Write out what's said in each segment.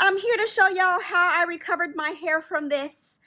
I'm here to show y'all how I recovered my hair from this.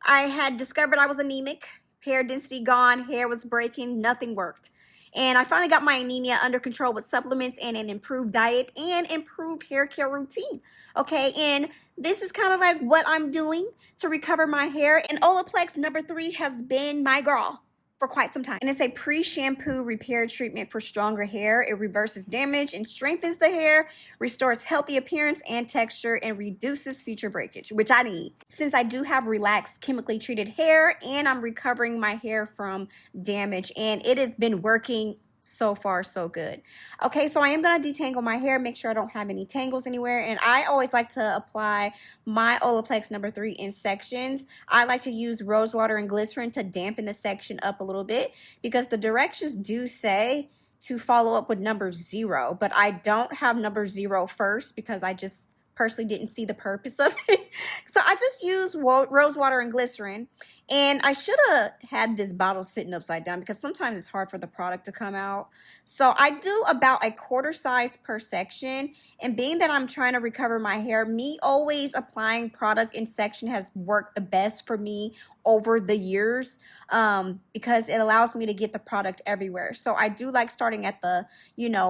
I had discovered I was anemic, hair density gone, hair was breaking, nothing worked. And I finally got my anemia under control with supplements and an improved diet and improved hair care routine. Okay, and this is kind of like what I'm doing to recover my hair. And Olaplex #3 has been my girl for quite some time. And it's a pre-shampoo repair treatment for stronger hair. It reverses damage and strengthens the hair, restores healthy appearance and texture, and reduces future breakage, which I need. Since I do have relaxed, chemically treated hair, and I'm recovering my hair from damage, and it has been working so far so good. Okay, so I am going to detangle my hair, make sure I don't have any tangles anywhere, and I always like to apply my Olaplex #3 in sections. I like to use rose water and glycerin to dampen the section up a little bit, because the directions do say to follow up with #0, but I don't have #0 first because I just personally didn't see the purpose of it. So I just use rose water and glycerin. And I should have had this bottle sitting upside down because sometimes it's hard for the product to come out. So I do about a quarter size per section. And being that I'm trying to recover my hair, me always applying product in section has worked the best for me over the years, because it allows me to get the product everywhere. So I do like starting at the,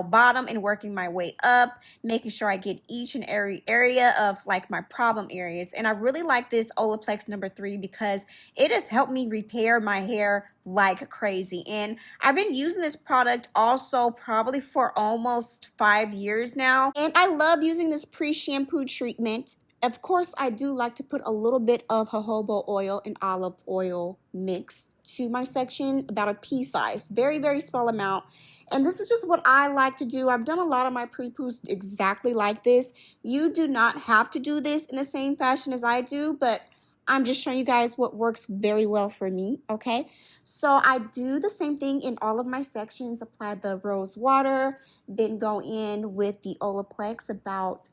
bottom and working my way up, making sure I get each and every area of like my problem areas. And I really like this Olaplex #3 because it has helped me repair my hair like crazy. And I've been using this product also probably for almost 5 years now. And I love using this pre-shampoo treatment. Of course, I do like to put a little bit of jojoba oil and olive oil mix to my section, about a pea size, very, very small amount. And this is just what I like to do. I've done a lot of my pre-poos exactly like this. You do not have to do this in the same fashion as I do, but I'm just showing you guys what works very well for me, okay? So I do the same thing in all of my sections, apply the rose water, then go in with the Olaplex about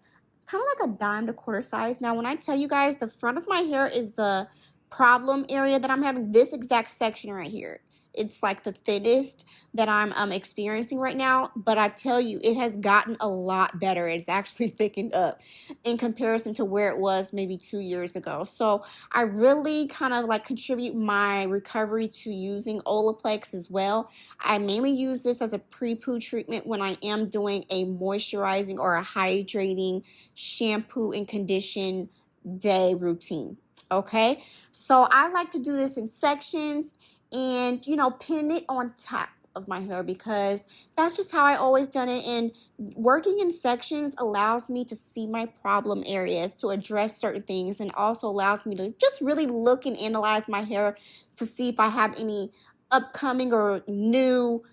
kind of like a dime to quarter size. Now, when I tell you guys, the front of my hair is the problem area that I'm having, this exact section right here. It's like the thinnest that I'm experiencing right now. But I tell you, it has gotten a lot better. It's actually thickened up in comparison to where it was maybe 2 years ago. So I really kind of like contribute my recovery to using Olaplex as well. I mainly use this as a pre-poo treatment when I am doing a moisturizing or a hydrating shampoo and condition day routine. Okay, so I like to do this in sections and, pin it on top of my hair because that's just how I always done it. And working in sections allows me to see my problem areas, to address certain things, and also allows me to just really look and analyze my hair to see if I have any upcoming or new,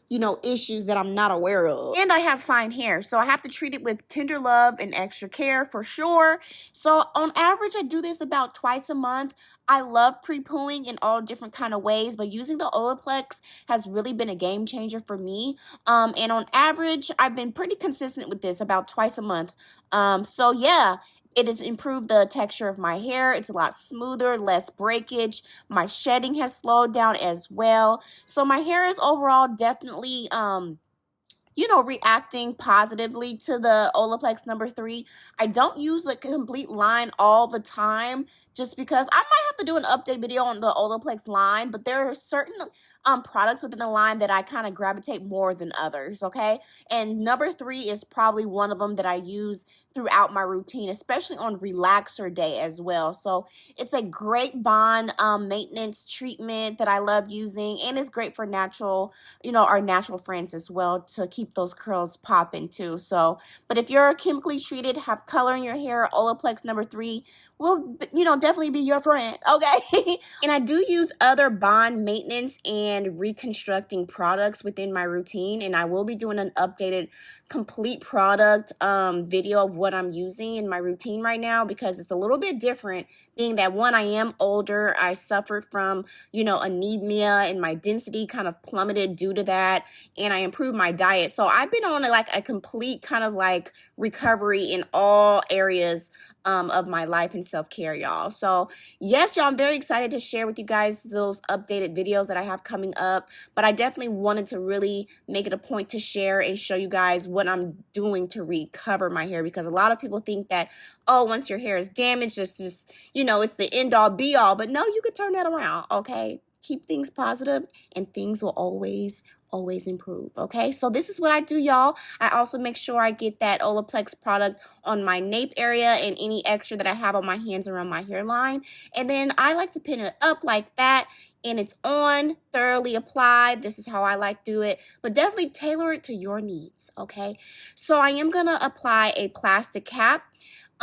issues that I'm not aware of. And I have fine hair, so I have to treat it with tender love and extra care for sure. So on average, I do this about twice a month. I love pre-pooing in all different kind of ways, but using the Olaplex has really been a game changer for me. And on average, I've been pretty consistent with this about twice a month. So yeah. It has improved the texture of my hair. It's a lot smoother, less breakage. My shedding has slowed down as well. So my hair is overall definitely, reacting positively to the Olaplex #3. I don't use a complete line all the time just because I might have to do an update video on the Olaplex line, but there are certain products within the line that I kind of gravitate more than others, okay? And #3 is probably one of them that I use throughout my routine, especially on relaxer day as well. So it's a great bond maintenance treatment that I love using, and it's great for natural, our natural friends as well, to keep those curls popping too. So, but if you're chemically treated, have color in your hair, Olaplex #3 will, definitely be your friend, okay? And I do use other bond maintenance and reconstructing products within my routine, and I will be doing an updated complete product video of what I'm using in my routine right now, because it's a little bit different, being that one, I am older. I suffered from, anemia, and my density kind of plummeted due to that, and I improved my diet. So I've been on like a complete kind of like recovery in all areas of my life and self-care, y'all. So yes, y'all, I'm very excited to share with you guys those updated videos that I have coming up, but I definitely wanted to really make it a point to share and show you guys what I'm doing to recover my hair, because a lot of people think that, oh, once your hair is damaged, it's just, you know, it's the end all be all, but no, you could turn that around, okay? Keep things positive and things will always improve, okay? So this is what I do, y'all. I also make sure I get that Olaplex product on my nape area and any extra that I have on my hands around my hairline. And then I like to pin it up like that, and it's on, thoroughly applied. This is how I like to do it, but definitely tailor it to your needs, okay? So I am gonna apply a plastic cap.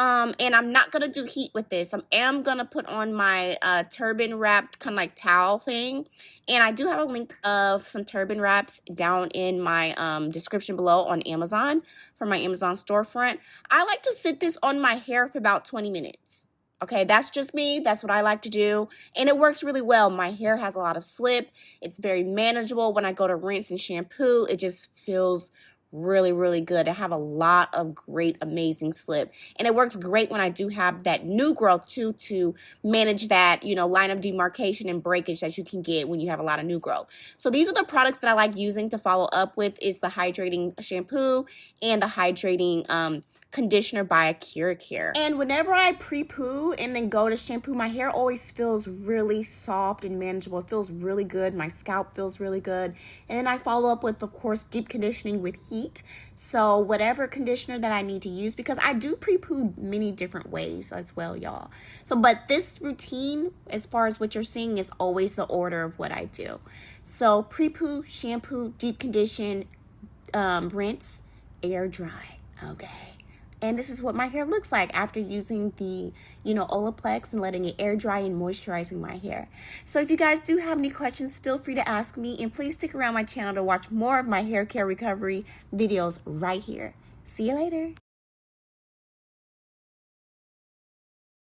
And I'm not going to do heat with this. I am going to put on my turban wrapped kind of like towel thing. And I do have a link of some turban wraps down in my description below on Amazon for my Amazon storefront. I like to sit this on my hair for about 20 minutes. Okay, that's just me. That's what I like to do. And it works really well. My hair has a lot of slip. It's very manageable. When I go to rinse and shampoo, it just feels really good. I have a lot of great, amazing slip, and it works great when I do have that new growth too, to manage that, you know, line of demarcation and breakage that you can get when you have a lot of new growth. So these are the products that I like using to follow up with, is the hydrating shampoo and the hydrating conditioner by Care. And whenever I pre-poo and then go to shampoo, my hair always feels really soft and manageable. It feels really good. My scalp feels really good. And then I follow up with, of course, deep conditioning with heat. So whatever conditioner that I need to use, because I do pre-poo many different ways as well, y'all. So, but this routine, as far as what you're seeing, is always the order of what I do. So pre-poo, shampoo, deep condition, rinse, air dry, okay? And this is what my hair looks like after using the, you know, Olaplex and letting it air dry and moisturizing my hair. So if you guys do have any questions, feel free to ask me, and please stick around my channel to watch more of my hair care recovery videos right here. See you later.